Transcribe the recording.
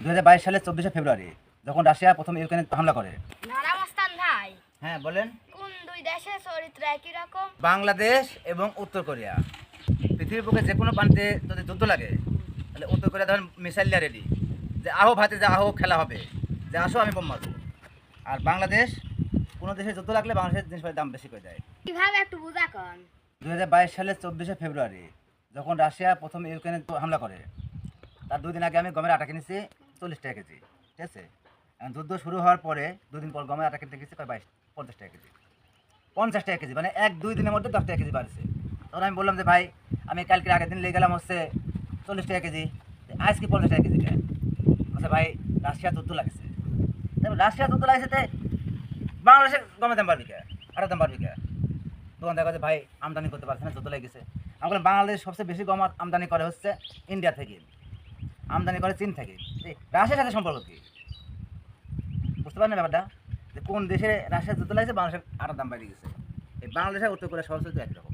2022 সালের 24শে ফেব্রুয়ারি যখন রাশিয়া প্রথম ইউক্রেনে হামলা করে। নারামস্তান ভাই, হ্যাঁ বলেন। কোন দুই দেশের চরিত্র একই রকম? বাংলাদেশ এবং উত্তর কোরিয়া। পৃথিবীর বুকে যে কোনো প্রান্তে যদি যুদ্ধ লাগে তাহলে উত্তর কোরিয়া ধরেন মিসাইলটা রেডি, যে আহো ভাতে যে আহো খেলা হবে, যে আসো আমি বোম মারবো। আর বাংলাদেশ কোনো দেশে যুদ্ধ লাগলে বাংলাদেশের জিনিসপত্রের দাম বেশি করে দেয়। কিভাবে একটু বুঝা কন? 2022 সালের 24শে ফেব্রুয়ারি যখন রাশিয়া প্রথম ইউক্রেনে হামলা করে, তার 2 দিন আগে আমি গমের আটা কিনেছি 40 টাকা কেজি, ঠিক আছে। এখন যুদ্ধ শুরু হওয়ার পরে 2 দিন পর গমের আটা কিনতে গেছি 50 টাকা কেজি, 50 টাকা কেজি, মানে 1-2 দিনের মধ্যে 10 টাকা কেজি বাড়ছে। তখন আমি বললাম যে ভাই, আমি কালকে আগের দিন লেগে গেলাম হচ্ছে 40 টাকা কেজি, আজকে 50 টাকা কেজি কেন? আচ্ছা ভাই, রাশিয়া যুদ্ধ লাগছে, রাশিয়া যুদ্ধ লাগছে, বাংলাদেশে গমের দাম বাড়বি কে, আটার দাম বাড়বি কে? দোকানদার কাছে ভাই আমদানি করতে পারছে না, যুদ্ধ লেগেছে। আমি বললাম বাংলাদেশ সবচেয়ে বেশি গম আমদানি করে হচ্ছে ইন্ডিয়া থেকে, আমদানি করে চীন থেকে। রাশিয়ার সাথে সম্পর্ক কি বুঝতে পারেন না ব্যাপারটা? যে কোন দেশে রাশিয়ার যুদ্ধ লাগছে, বাংলাদেশের আটার দাম বেড়ে গেছে। এই বাংলাদেশের উত্তর কোরিয়া সহজ একই রকম।